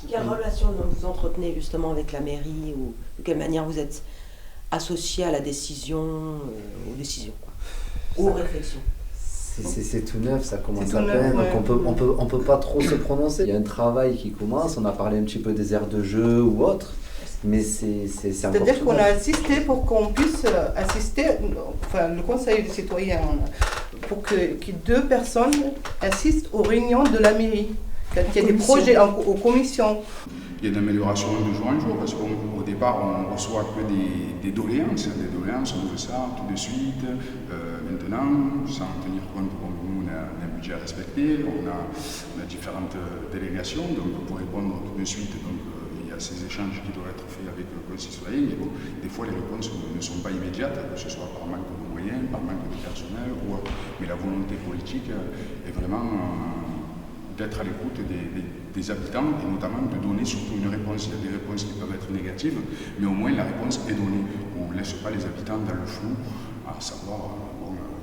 Quelle relation vous entretenez justement avec la mairie ou de quelle manière vous êtes associé à la décision, aux décisions quoi, ou aux réflexions? C'est tout neuf, ça commence à neuf, peine, ouais. donc on peut pas trop se prononcer. Il y a un travail qui commence, on a parlé un petit peu des aires de jeu ou autre, mais c'est encore C'est-à-dire tout qu'on neuf. a assisté pour qu'on puisse assister, enfin le conseil des citoyens, pour que deux personnes assistent aux réunions de la mairie. Quand il y a des projets aux commissions. Il y a une amélioration de jour en jour parce qu'au départ on reçoit que des doléances, on veut ça tout de suite, maintenant, sans tenir compte que nous on a un budget à respecter, on a différentes délégations, donc pour répondre tout de suite, donc, il y a ces échanges qui doivent être faits avec le citoyen, mais bon, des fois les réponses ne sont pas immédiates, que ce soit par manque de moyens, par manque de personnel ou autre, mais la volonté politique est vraiment d'être à l'écoute des habitants et notamment de donner surtout une réponse. Il y a des réponses qui peuvent être négatives, mais au moins la réponse est donnée. On ne laisse pas les habitants dans le flou, à savoir,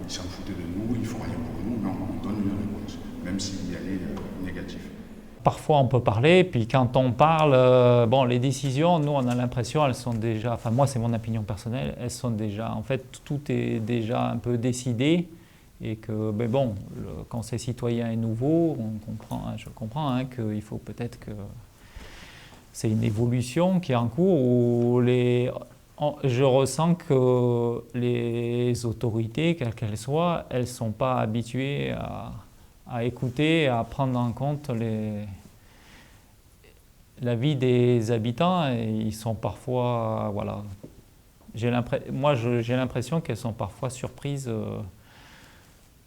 ils s'en foutaient de nous, ils ne font rien pour nous. Non, on donne une réponse, même s'il y a les négatifs. Parfois on peut parler, puis quand on parle, bon, les décisions, nous on a l'impression, elles sont déjà, enfin moi c'est mon opinion personnelle, elles sont déjà, en fait tout est déjà un peu décidé. Et que, ben bon, le conseil citoyen est nouveau, je comprends qu'il faut peut-être que c'est une évolution qui est en cours où je ressens que les autorités, quelles qu'elles soient, elles ne sont pas habituées à écouter, à prendre en compte la vie des habitants et ils sont parfois, voilà, j'ai l'impression qu'elles sont parfois surprises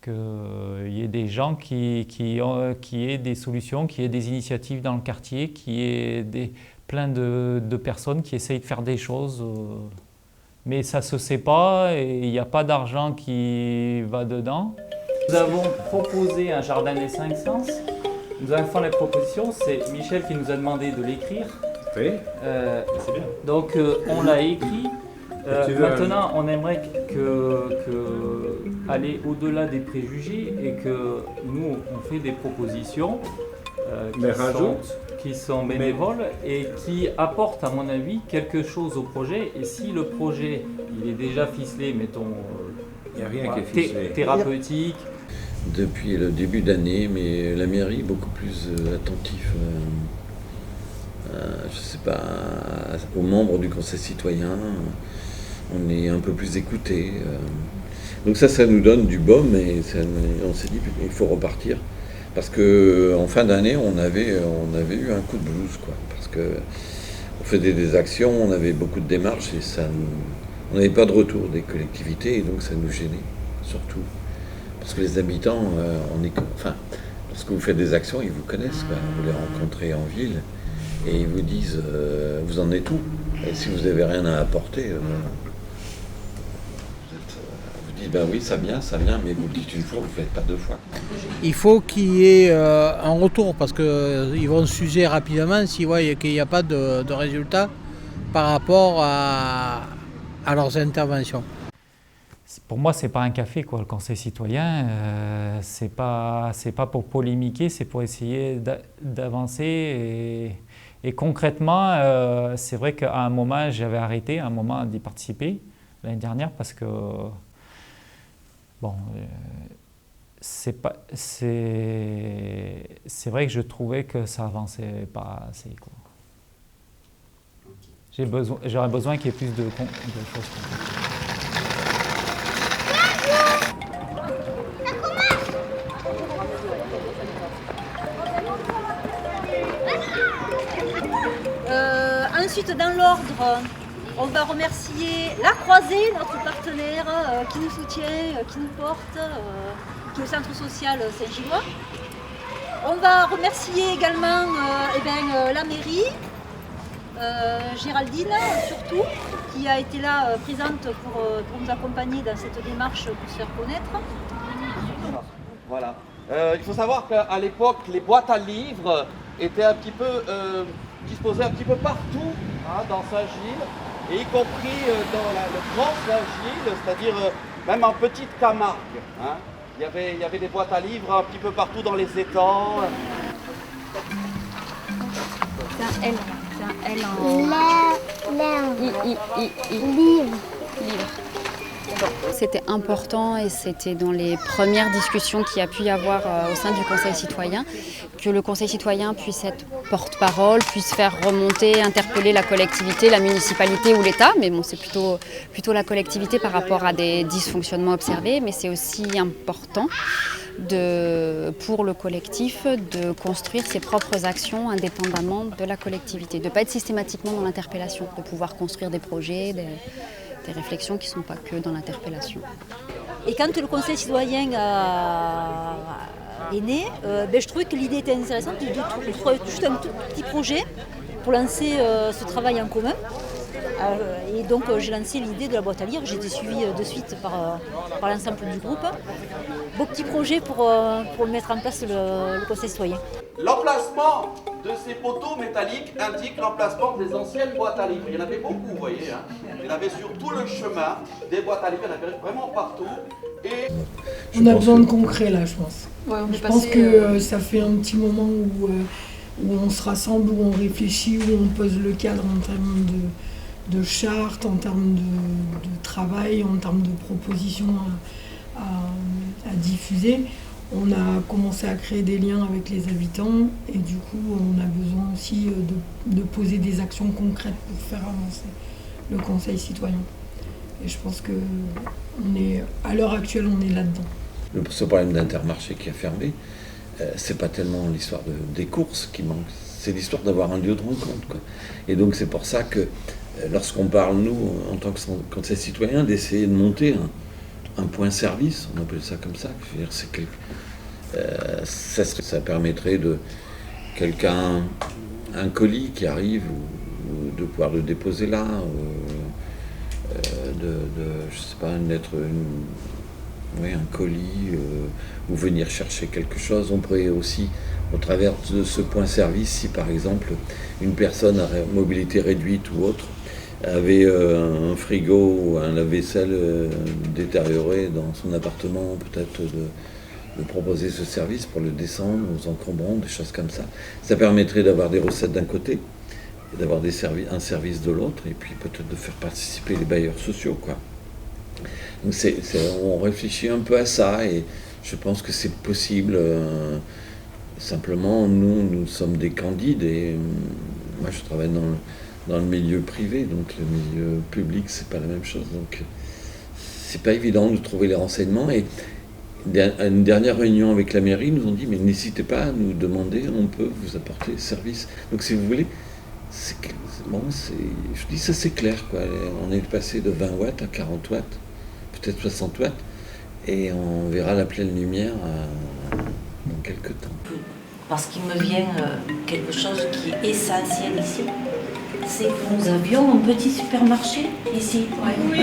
qu'il y ait des gens qui aient des solutions, qui aient des initiatives dans le quartier, qui aient plein de personnes qui essayent de faire des choses. Mais ça ne se sait pas et il n'y a pas d'argent qui va dedans. Nous avons proposé un jardin des 5 sens. Nous avons fait la proposition, c'est Michel qui nous a demandé de l'écrire. Oui, c'est bien. Donc on l'a écrit. Maintenant, on aimerait aller au-delà des préjugés et que nous, on fait des propositions qui sont bénévoles et qui apportent, à mon avis, quelque chose au projet. Et si le projet, il est déjà ficelé, mettons, Il n'y a rien qui est ficelé. thérapeutique. Depuis le début d'année, mais la mairie est beaucoup plus attentive, je sais pas, aux membres du conseil citoyen. On est un peu plus écouté. Donc ça nous donne du baume et on s'est dit il faut repartir. Parce qu'en fin d'année, on avait eu un coup de blues, quoi. Parce qu'on faisait des actions, on avait beaucoup de démarches et on n'avait pas de retour des collectivités et donc ça nous gênait, surtout. Parce que les habitants, lorsque vous faites des actions, ils vous connaissent, quoi. Vous les rencontrez en ville et ils vous disent vous en êtes où? Et si vous n'avez rien à apporter, vous dites ben oui, ça vient, mais vous le dites une fois, vous ne le faites pas deux fois. Il faut qu'il y ait un retour parce qu'ils vont s'user rapidement s'ils voient qu'il n'y a pas de résultat par rapport à leurs interventions. Pour moi, c'est pas un café, quoi, le conseil citoyen. C'est pas pour polémiquer, c'est pour essayer d'avancer. Et concrètement, c'est vrai qu'à un moment, j'avais arrêté d'y participer l'année dernière parce que bon, c'est vrai que je trouvais que ça avançait pas assez, quoi. J'aurais besoin qu'il y ait plus de choses. Ensuite, dans l'ordre, on va remercier La Croisée, notre partenaire qui nous soutient, qui nous porte, qui est au centre social Saint-Gillois. On va remercier également la mairie, Géraldine surtout, qui a été là présente pour nous accompagner dans cette démarche pour se faire connaître. Voilà. Il faut savoir qu'à l'époque, les boîtes à livres étaient un petit peu disposées un petit peu partout dans Saint-Gilles, et y compris dans le grand Saint-Gilles, c'est-à-dire même en petite Camargue. Il y avait des boîtes à livres un petit peu partout dans les étangs. L. C'est un L en... Livre. C'était important et c'était dans les premières discussions qu'il y a pu y avoir au sein du Conseil citoyen, que le Conseil citoyen puisse être porte-parole, puisse faire remonter, interpeller la collectivité, la municipalité ou l'État, mais bon, c'est plutôt la collectivité par rapport à des dysfonctionnements observés, mais c'est aussi important pour le collectif de construire ses propres actions indépendamment de la collectivité, de ne pas être systématiquement dans l'interpellation, de pouvoir construire des projets, des réflexions qui ne sont pas que dans l'interpellation. Et quand le Conseil citoyen est né, je trouvais que l'idée était intéressante de juste un tout petit projet pour lancer ce travail en commun. Et donc j'ai lancé l'idée de la boîte à lire, j'ai été suivie de suite par l'ensemble du groupe. Beau petit projet pour mettre en place le Conseil citoyen. L'emplacement de ces poteaux métalliques indique l'emplacement des anciennes boîtes à livres. Il y en avait beaucoup, vous voyez. Il y en avait sur tout le chemin, des boîtes à livres, il y en avait vraiment partout. Et on a besoin de concret là, je pense. Ouais, je pense que ça fait un petit moment où on se rassemble, où on réfléchit, où on pose le cadre en termes de charte, en termes de travail, en termes de propositions à diffuser. On a commencé à créer des liens avec les habitants et du coup on a besoin aussi de poser des actions concrètes pour faire avancer le Conseil citoyen. Et je pense que à l'heure actuelle on est là-dedans. Ce problème d'Intermarché qui a fermé, c'est pas tellement l'histoire des courses qui manque, c'est l'histoire d'avoir un lieu de rencontre, quoi. Et donc c'est pour ça que lorsqu'on parle, nous, en tant que Conseil citoyen, d'essayer de monter un point service, on appelle ça comme ça, je veux dire, ça permettrait de un colis qui arrive, ou de pouvoir le déposer là, je sais pas, un colis, ou venir chercher quelque chose. On pourrait aussi, au travers de ce point service, si par exemple une personne à mobilité réduite ou autre avait un frigo ou un lave-vaisselle détérioré dans son appartement, peut-être de proposer ce service pour le descendre aux encombrants, des choses comme ça. Ça permettrait d'avoir des recettes d'un côté, et d'avoir un service de l'autre, et puis peut-être de faire participer les bailleurs sociaux, quoi. Donc on réfléchit un peu à ça, et je pense que c'est possible. Simplement, nous sommes des candides, et moi je travaille dans le milieu privé, donc le milieu public, c'est pas la même chose. Donc c'est pas évident de trouver les renseignements. Et à une dernière réunion avec la mairie, ils nous ont dit, mais n'hésitez pas à nous demander, on peut vous apporter service. Donc si vous voulez, je dis ça c'est clair, quoi. On est passé de 20 watts à 40 watts, peut-être 60 watts, et on verra la pleine lumière dans quelques temps. Parce qu'il me vient quelque chose qui est essentiel ici, c'est que nous avions un petit supermarché ici. Oui,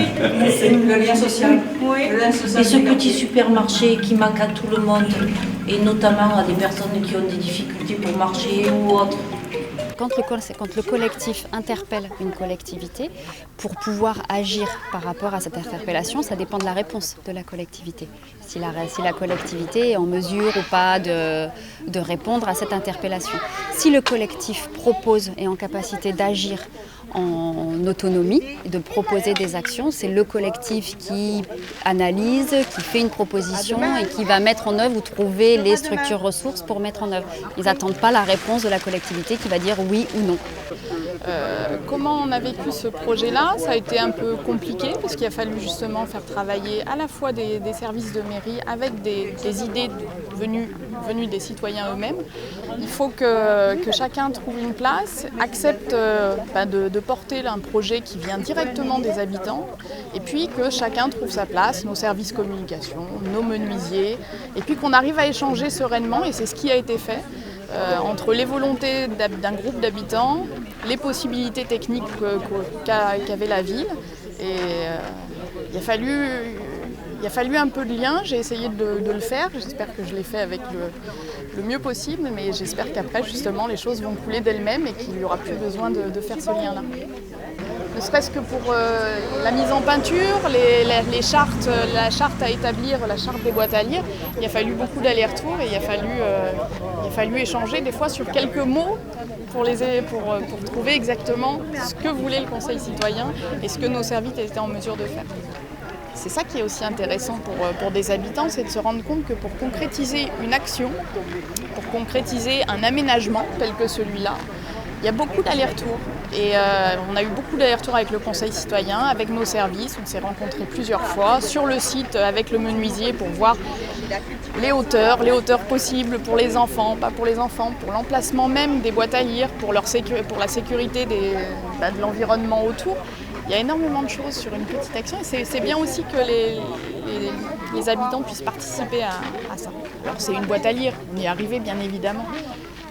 c'est le lien social. Oui. Et ce petit supermarché qui manque à tout le monde, et notamment à des personnes qui ont des difficultés pour marcher ou autre. Quand le collectif interpelle une collectivité, pour pouvoir agir par rapport à cette interpellation, ça dépend de la réponse de la collectivité. Si la collectivité est en mesure ou pas de répondre à cette interpellation. Si le collectif propose et est en capacité d'agir en autonomie et de proposer des actions, c'est le collectif qui analyse, qui fait une proposition et qui va mettre en œuvre ou trouver les structures ressources pour mettre en œuvre. Ils n'attendent pas la réponse de la collectivité qui va dire oui ou non. Comment on a vécu ce projet-là? Ça a été un peu compliqué parce qu'il a fallu justement faire travailler à la fois des services de mairie avec des idées venues des citoyens eux-mêmes. Il faut que chacun trouve une place, accepte de porter un projet qui vient directement des habitants et puis que chacun trouve sa place, nos services communication, nos menuisiers, et puis qu'on arrive à échanger sereinement, et c'est ce qui a été fait. Entre les volontés d'un groupe d'habitants, les possibilités techniques qu'avait la ville. Et il a fallu un peu de lien, j'ai essayé de le faire, j'espère que je l'ai fait avec le mieux possible, mais j'espère qu'après justement les choses vont couler d'elles-mêmes et qu'il n'y aura plus besoin de faire ce lien-là. Ne serait-ce que pour la mise en peinture, les chartes, la charte à établir, la charte des boîtes à lire, il a fallu beaucoup d'allers-retours et il a fallu échanger des fois sur quelques mots pour trouver exactement ce que voulait le Conseil citoyen et ce que nos services étaient en mesure de faire. C'est ça qui est aussi intéressant pour des habitants, c'est de se rendre compte que pour concrétiser une action, pour concrétiser un aménagement tel que celui-là, il y a beaucoup d'allers-retours. Et on a eu beaucoup d'allers-retours avec le Conseil citoyen, avec nos services. On s'est rencontrés plusieurs fois sur le site avec le menuisier pour voir les hauteurs possibles pour les enfants, pas pour les enfants, pour l'emplacement même des boîtes à lire, pour la sécurité de l'environnement autour. Il y a énormément de choses sur une petite action et c'est bien aussi que les habitants puissent participer à ça. Alors c'est une boîte à lire, on y est arrivé bien évidemment,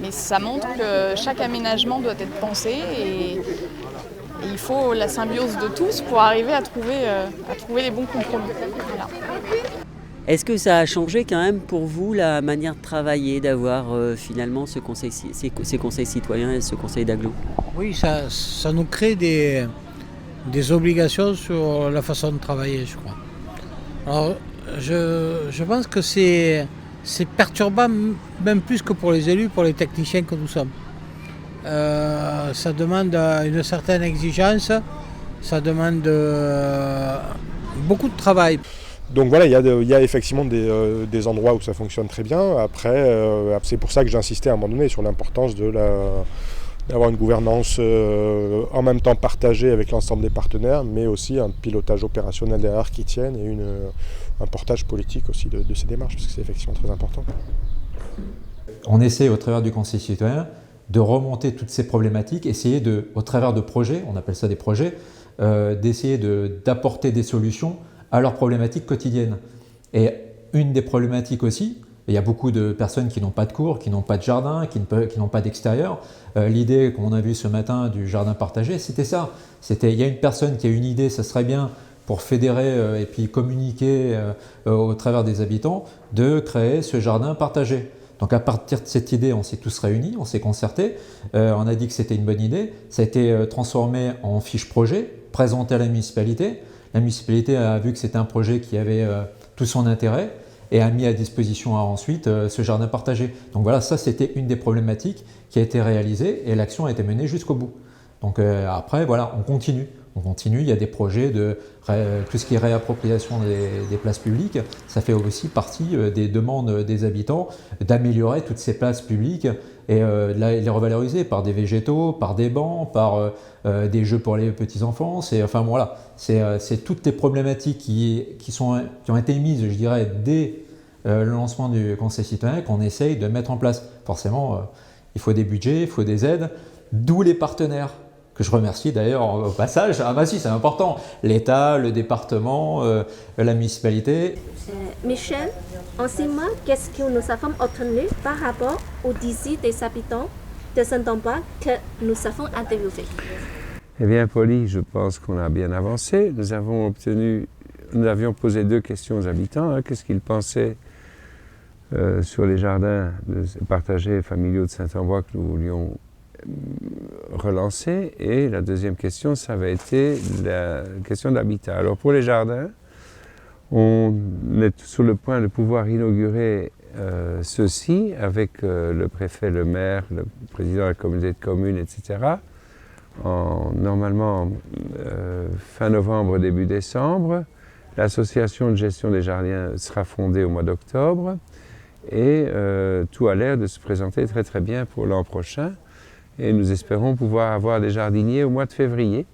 mais ça montre que chaque aménagement doit être pensé et il faut la symbiose de tous pour arriver à trouver les bons compromis. Voilà. Est-ce que ça a changé quand même pour vous la manière de travailler, d'avoir finalement ces conseils citoyens et ce conseil d'agglo? Oui, ça nous crée des obligations sur la façon de travailler, je crois. Alors, je pense que c'est perturbant, même plus que pour les élus, pour les techniciens que nous sommes. Ça demande une certaine exigence, ça demande beaucoup de travail. Donc voilà, il y a effectivement des endroits où ça fonctionne très bien. Après, c'est pour ça que j'ai insisté à un moment donné sur l'importance d'avoir une gouvernance en même temps partagée avec l'ensemble des partenaires, mais aussi un pilotage opérationnel derrière qui tienne et un portage politique aussi de ces démarches, parce que c'est effectivement très important. On essaie au travers du Conseil citoyen de remonter toutes ces problématiques, essayer au travers de projets, on appelle ça des projets, d'essayer d'apporter des solutions à leurs problématiques quotidiennes. Et une des problématiques aussi, il y a beaucoup de personnes qui n'ont pas de cours, qui n'ont pas de jardin, qui n'ont pas d'extérieur. L'idée qu'on a vue ce matin du jardin partagé, c'était ça. Il y a une personne qui a une idée, ça serait bien pour fédérer et puis communiquer au travers des habitants, de créer ce jardin partagé. Donc à partir de cette idée, on s'est tous réunis, on s'est concertés, on a dit que c'était une bonne idée. Ça a été transformé en fiche projet, présenté à la municipalité. La municipalité a vu que c'était un projet qui avait tout son intérêt et a mis à disposition ensuite ce jardin partagé. Donc voilà, ça c'était une des problématiques qui a été réalisée et l'action a été menée jusqu'au bout. Donc après, voilà, on continue, il y a des projets de tout ce qui est réappropriation des places publiques, ça fait aussi partie des demandes des habitants d'améliorer toutes ces places publiques et les revaloriser par des végétaux, par des bancs, par des jeux pour les petits-enfants. Enfin voilà, c'est toutes les problématiques qui ont été mises, je dirais, dès le lancement du Conseil citoyen qu'on essaye de mettre en place. Forcément, il faut des budgets, il faut des aides, d'où les partenaires, que je remercie d'ailleurs au passage. Ah bah si, c'est important. L'État, le département, la municipalité. Michel, en 6 mois, qu'est-ce que nous avons obtenu par rapport aux désirs des habitants de Saint-Ambroise que nous avons interviewés? Eh bien, Polly, je pense qu'on a bien avancé. Nous avions posé 2 questions aux habitants. Qu'est-ce qu'ils pensaient sur les jardins partagés familiaux de Saint-Ambroise que nous voulions relancer, et la deuxième question, ça avait été la question de l'habitat. Alors pour les jardins, on est sur le point de pouvoir inaugurer ceux-ci avec le préfet, le maire, le président de la communauté de communes, etc. Normalement fin novembre, début décembre. L'association de gestion des jardins sera fondée au mois d'octobre et tout a l'air de se présenter très très bien pour l'an prochain. Et nous espérons pouvoir avoir des jardiniers au mois de février.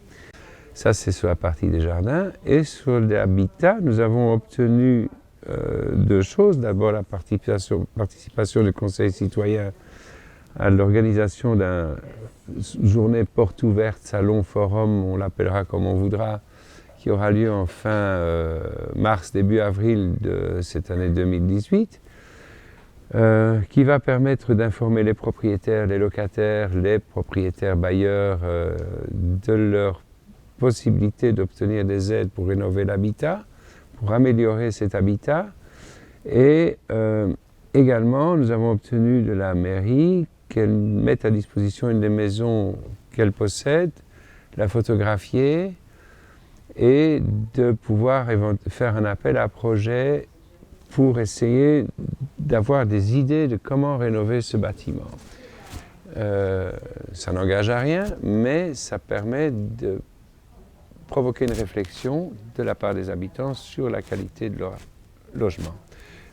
Ça, c'est sur la partie des jardins. Et sur l'habitat, nous avons obtenu 2 choses. D'abord, la participation du Conseil citoyen à l'organisation d'une journée porte ouverte, salon, forum, on l'appellera comme on voudra, qui aura lieu en fin mars, début avril de cette année 2018. Qui va permettre d'informer les propriétaires, les locataires, les propriétaires bailleurs de leur possibilité d'obtenir des aides pour rénover l'habitat, pour améliorer cet habitat. Et également, nous avons obtenu de la mairie qu'elle mette à disposition une des maisons qu'elle possède, la photographier et de pouvoir faire un appel à projet pour essayer d'avoir des idées de comment rénover ce bâtiment. Ça n'engage à rien, mais ça permet de provoquer une réflexion de la part des habitants sur la qualité de leur logement.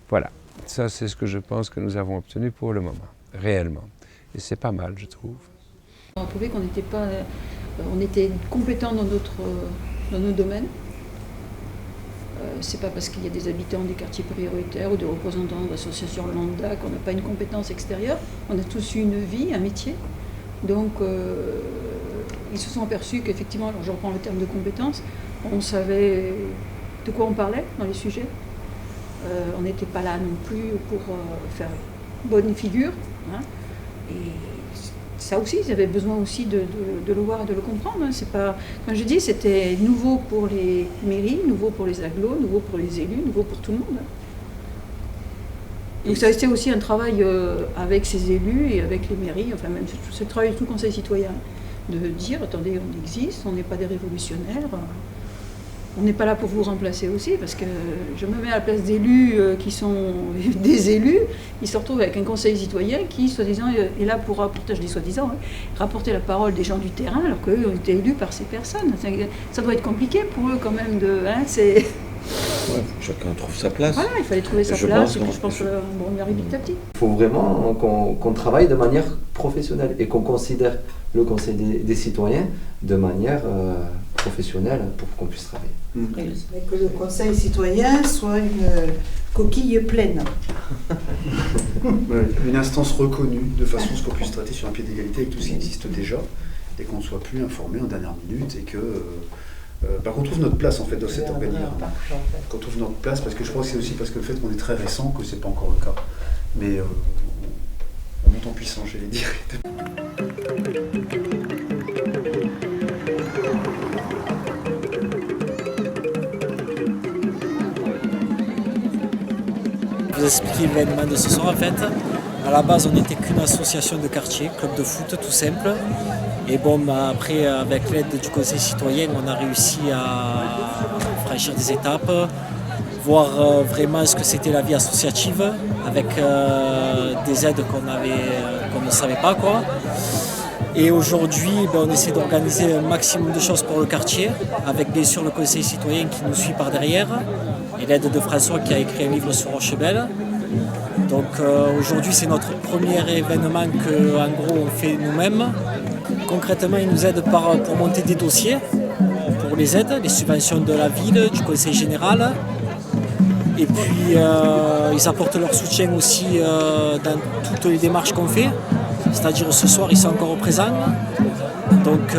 Voilà, ça c'est ce que je pense que nous avons obtenu pour le moment, réellement. Et c'est pas mal, je trouve. On a prouvé qu'on n'était pas, on était compétents dans nos domaines. C'est pas parce qu'il y a des habitants des quartiers prioritaires ou des représentants d'associations lambda qu'on n'a pas une compétence extérieure. On a tous eu une vie, un métier. Donc ils se sont aperçus qu'effectivement, alors je reprends le terme de compétence, on savait de quoi on parlait dans les sujets. On n'était pas là non plus pour faire bonne figure. Hein. Et ça aussi, ils avaient besoin aussi de le voir et de le comprendre. Hein. C'est pas, comme je dis, c'était nouveau pour les mairies, nouveau pour les agglos, nouveau pour les élus, nouveau pour tout le monde. Donc ça a été aussi un travail avec ces élus et avec les mairies, enfin même ce travail de tout le conseil citoyen, de dire, attendez, on existe, on n'est pas des révolutionnaires, on n'est pas là pour vous remplacer aussi, parce que je me mets à la place d'élus qui sont des élus, ils se retrouvent avec un conseil citoyen qui, soi-disant, est là pour rapporter, je dis soi-disant, rapporter la parole des gens du terrain, alors qu'eux ont été élus par ces personnes. Ça doit être compliqué pour eux quand même de... Hein, c'est... Ouais, chacun trouve sa place. Voilà, il fallait trouver sa place, et puis je pense qu'on y arrive petit à petit. Il faut vraiment qu'on travaille de manière professionnelle et qu'on considère le conseil des citoyens de manière professionnelle pour qu'on puisse travailler. Et que le conseil citoyen soit une coquille pleine. Une instance reconnue de façon à ce qu'on puisse traiter sur un pied d'égalité avec tout ce qui existe déjà et qu'on ne soit plus informé en dernière minute et que qu'on trouve notre place en fait dans cet organigramme. Qu'on trouve notre place, parce que je crois que c'est aussi parce que le fait qu'on est très récent que c'est pas encore le cas. Mais on monte en puissance, j'allais dire. Je vous expliquer l'événement de ce soir en fait. À la base, on n'était qu'une association de quartier, club de foot tout simple. Et bon, après, avec l'aide du conseil citoyen, on a réussi à franchir des étapes, voir vraiment ce que c'était la vie associative, avec des aides qu'on ne savait pas, quoi. Et aujourd'hui, on essaie d'organiser un maximum de choses pour le quartier, avec bien sûr le conseil citoyen qui nous suit par derrière, et l'aide de François qui a écrit un livre sur Rochebelle. Donc aujourd'hui, c'est notre premier événement qu'en gros on fait nous-mêmes. Concrètement, ils nous aident pour monter des dossiers, pour les aides, les subventions de la ville, du conseil général. Et puis, ils apportent leur soutien aussi dans toutes les démarches qu'on fait. C'est-à-dire, ce soir, ils sont encore présents. Donc,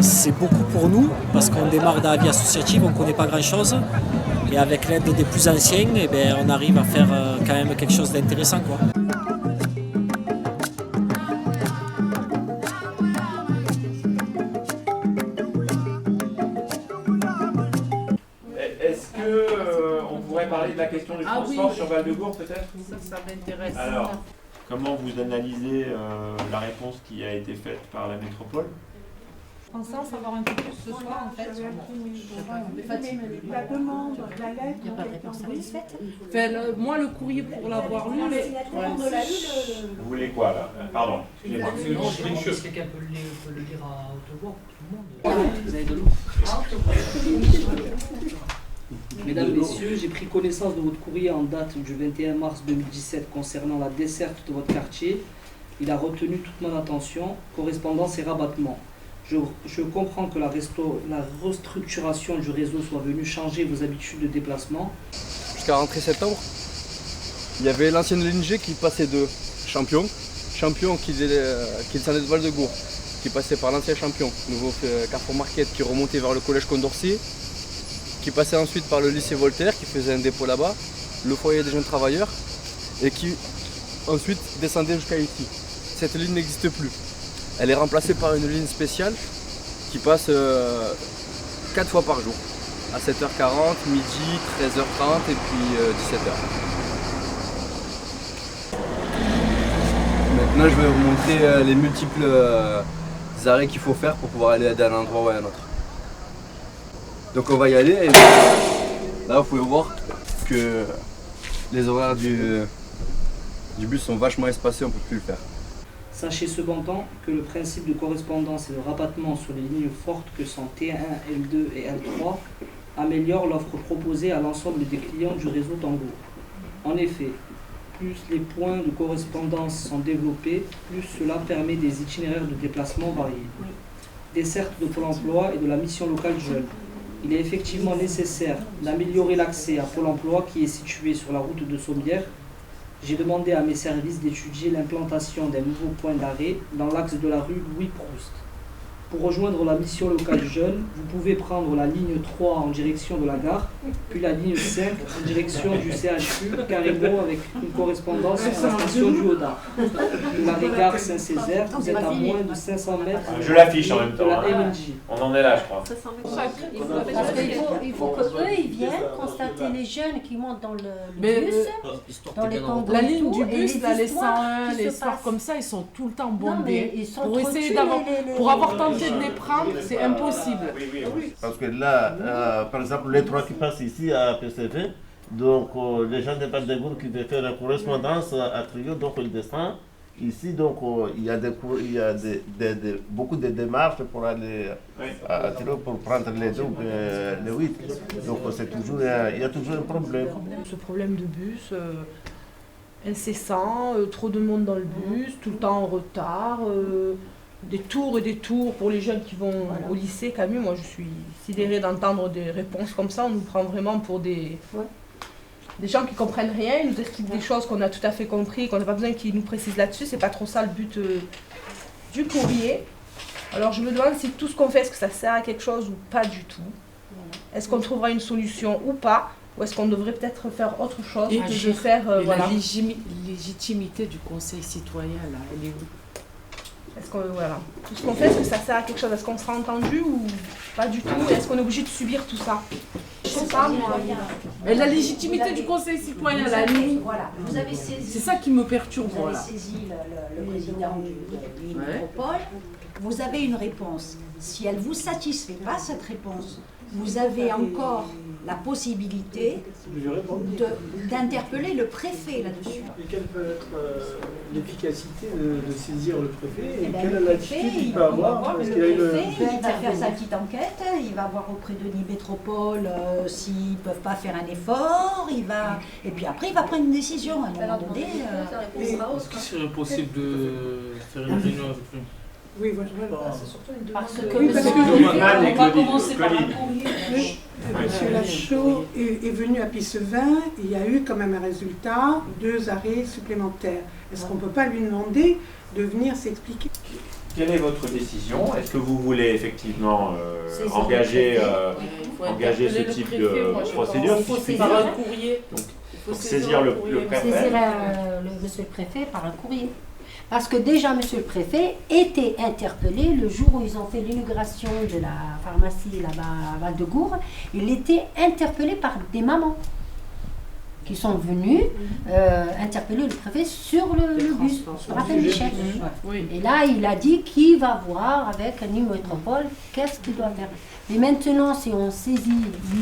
c'est beaucoup pour nous, parce qu'on démarre dans la vie associative, on ne connaît pas grand-chose. Et avec l'aide des plus anciens, on arrive à faire quand même quelque chose d'intéressant, quoi. Parler de la question du transport sur Val-de-Gour peut-être? Ça m'intéresse. Alors, comment vous analysez la réponse qui a été faite par la métropole? Je pensais en savoir un peu plus ce soir en fait. La demande, la lettre, il n'y a pas de réponse satisfaite. Enfin, moi le courrier pour l'avoir lu. Vous voulez quoi là? Pardon. Quelqu'un peut le lire à haute voix pour tout le monde. Vous avez de l'eau. Mesdames, Messieurs, j'ai pris connaissance de votre courrier en date du 21 mars 2017 concernant la desserte de votre quartier. Il a retenu toute mon attention, correspondance et rabattement. Je comprends que la restructuration du réseau soit venue changer vos habitudes de déplacement. Jusqu'à la rentrée septembre, il y avait l'ancienne ligne G qui passait de Champion qui descendait de Val-de-Gour, qui passait par l'ancien Champion, nouveau Carrefour Market qui remontait vers le collège Condorcet, qui passait ensuite par le lycée Voltaire, qui faisait un dépôt là-bas, le foyer des jeunes travailleurs, et qui ensuite descendait jusqu'à ici. Cette ligne n'existe plus. Elle est remplacée par une ligne spéciale qui passe 4 fois par jour, à 7h40, midi, 13h30 et puis 17h. Maintenant je vais vous montrer les multiples arrêts qu'il faut faire pour pouvoir aller d'un endroit ou à un autre. Donc on va y aller et là vous pouvez voir que les horaires du bus sont vachement espacés, on ne peut plus le faire. Sachez cependant que le principe de correspondance et de rabattement sur les lignes fortes que sont T1, L2 et L3 améliore l'offre proposée à l'ensemble des clients du réseau Tango. En effet, plus les points de correspondance sont développés, plus cela permet des itinéraires de déplacement variés. Desserte de Pôle emploi et de la mission locale jeune. Il est effectivement nécessaire d'améliorer l'accès à Pôle emploi qui est situé sur la route de Sommières. J'ai demandé à mes services d'étudier l'implantation d'un nouveau point d'arrêt dans l'axe de la rue Louis Proust. Pour rejoindre la mission locale jeune, vous pouvez prendre la ligne 3 en direction de la gare, puis la ligne 5 en direction du CHU Carremo avec une correspondance à la station du Haudard. De la gare Saint-Césaire, vous êtes à moins de 500 mètres Je l'affiche en même temps. de la LNJ. On en est là, je crois. Parce qu'il faut qu'eux, ils viennent constater les jeunes qui montent dans le bus, dans les tangos. La ligne du bus, là, les 101, les histoires comme ça, ils sont tout le temps bondés. Pour essayer d'avoir, pour avoir tenté de les prendre, c'est impossible. Parce que là, par exemple, les trois qui passent ici à PCV, donc les gens de Val-de-Gour qui veulent faire la correspondance à Trio, donc ils descendent. Ici, donc, il y a, beaucoup de démarches pour aller à Trio pour prendre les 2 ou les 8. Donc, il y a toujours un problème. Ce problème de bus incessant, trop de monde dans le bus, tout le temps en retard. Des tours et des tours pour les jeunes qui vont au lycée. Camille, moi je suis sidérée d'entendre des réponses comme ça. On nous prend vraiment pour des gens qui comprennent rien. Ils nous expliquent des choses qu'on a tout à fait compris, qu'on n'a pas besoin qu'ils nous précisent là-dessus. C'est pas trop ça le but du courrier. Alors je me demande si tout ce qu'on fait, est-ce que ça sert à quelque chose ou pas du tout. Est-ce qu'on trouvera une solution ou pas, ou est-ce qu'on devrait peut-être faire autre chose que de faire la légitimité du conseil citoyen, là, elle est où? Est-ce que tout ce qu'on fait, est-ce que ça sert à quelque chose? Est-ce qu'on sera entendu ou pas du tout? Est-ce qu'on est obligé de subir tout ça? Je sais pas moi. Mais la légitimité du conseil citoyen, là, vous avez saisi. C'est ça qui me perturbe. Vous avez saisi le président de l'I-Métropole. Vous avez une réponse. Si elle ne vous satisfait pas, cette réponse, vous avez encore la possibilité d'interpeller le préfet là-dessus. Et quelle peut être l'efficacité de saisir le préfet et quelle attitude il peut avoir? Le préfet, il va faire sa petite enquête, il va voir auprès de l'I-Métropole s'ils ne peuvent pas faire un effort, et puis après il va prendre une décision. À un moment donné, est-ce qu'il serait possible de faire une réunion avec lui? Oui, voilà. Parce que on va commencer par un courrier. Monsieur Lachaud est venu à Pissevin, il y a eu quand même un résultat, 2 arrêts supplémentaires. Est-ce qu'on ne peut pas lui demander de venir s'expliquer? Quelle est votre décision? Est-ce que vous voulez effectivement engager ce type de procédure? Il faut saisir un courrier. Donc, saisir le préfet. Saisir monsieur le préfet par un courrier. Parce que déjà, monsieur le préfet était interpellé le jour où ils ont fait l'inauguration de la pharmacie là-bas à Val-de-Gour. Il était interpellé par des mamans qui sont venues interpeller le préfet sur le bus, sur Rappel-Michel. Et là, il a dit qu'il va voir avec l'I-Métropole qu'est-ce qu'il doit faire. Mais maintenant, si on saisit,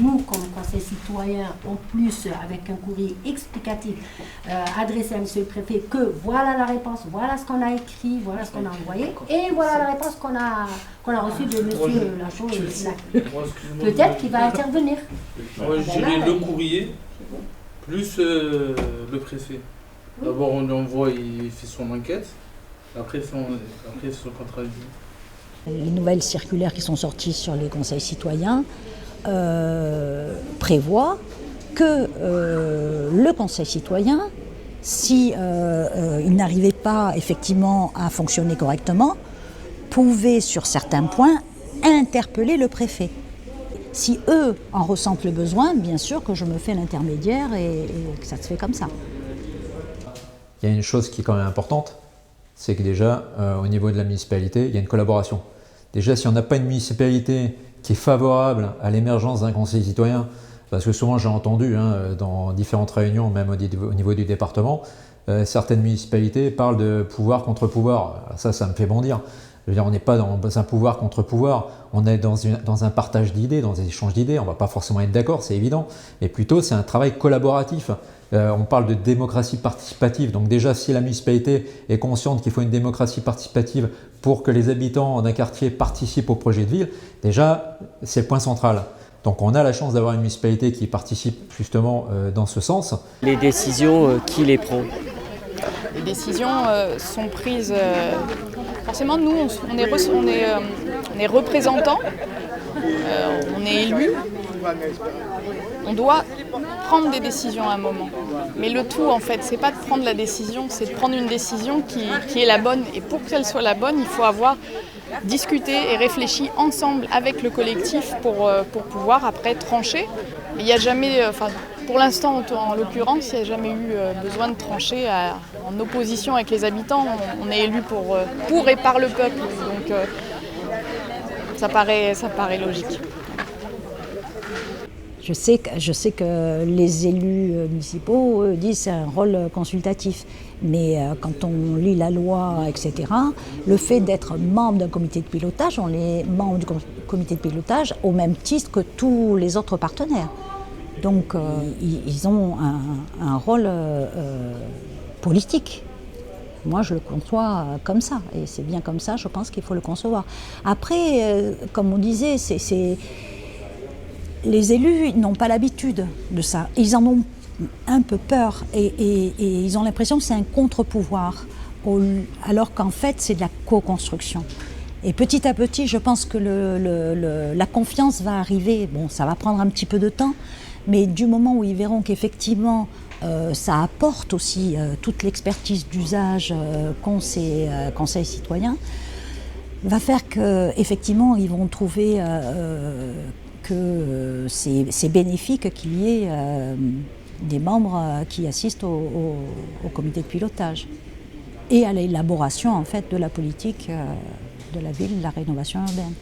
nous, comme conseil citoyen, en plus avec un courrier explicatif adressé à monsieur le préfet, que voilà la réponse, voilà ce qu'on a écrit, voilà ce qu'on a envoyé, et voilà la réponse qu'on a reçue de monsieur Lachaud. Peut-être qu'il va intervenir. Moi, je dirais le courrier plus le préfet. D'abord, on lui envoie, il fait son enquête, après son contrat de vie. Les nouvelles circulaires qui sont sorties sur les conseils citoyens prévoient que le conseil citoyen, si il n'arrivait pas effectivement à fonctionner correctement, pouvait sur certains points interpeller le préfet. Si eux en ressentent le besoin, bien sûr que je me fais l'intermédiaire et que ça se fait comme ça. Il y a une chose qui est quand même importante, c'est que déjà, au niveau de la municipalité, il y a une collaboration. Déjà, si on n'a pas une municipalité qui est favorable à l'émergence d'un conseil citoyen, parce que souvent j'ai entendu dans différentes réunions, même au niveau du département, certaines municipalités parlent de pouvoir contre pouvoir. Ça me fait bondir. Je veux dire, on n'est pas dans un pouvoir contre pouvoir, on est dans un partage d'idées, dans des échanges d'idées. On ne va pas forcément être d'accord, c'est évident, mais plutôt c'est un travail collaboratif. On parle de démocratie participative, donc déjà si la municipalité est consciente qu'il faut une démocratie participative pour que les habitants d'un quartier participent au projet de ville, déjà c'est le point central. Donc on a la chance d'avoir une municipalité qui participe justement dans ce sens. Les décisions, qui les prend ? Les décisions sont prises... forcément, nous, on est représentants, on est élus. On doit prendre des décisions à un moment. Mais le tout, en fait, c'est pas de prendre la décision, c'est de prendre une décision qui est la bonne. Et pour qu'elle soit la bonne, il faut avoir discuté et réfléchi ensemble avec le collectif pour pouvoir après trancher. Il n'y a jamais, pour l'instant, en l'occurrence, il n'y a jamais eu besoin de trancher en opposition avec les habitants. On est élu pour et par le peuple. Donc ça paraît logique. Je sais que les élus municipaux disent que c'est un rôle consultatif, mais quand on lit la loi, etc., le fait d'être membre d'un comité de pilotage, on est membre du comité de pilotage au même titre que tous les autres partenaires. Donc ils ont un rôle politique. Moi, je le conçois comme ça, et c'est bien comme ça, je pense qu'il faut le concevoir. Après, comme on disait, les élus n'ont pas l'habitude de ça. Ils en ont un peu peur et ils ont l'impression que c'est un contre-pouvoir, alors qu'en fait, c'est de la co-construction. Et petit à petit, je pense que la confiance va arriver. Bon, ça va prendre un petit peu de temps, mais du moment où ils verront qu'effectivement, ça apporte aussi toute l'expertise d'usage qu'ont ces conseils citoyens, va faire qu'effectivement, ils vont trouver que c'est bénéfique qu'il y ait des membres qui assistent au comité de pilotage et à l'élaboration en fait de la politique de la ville, de la rénovation urbaine.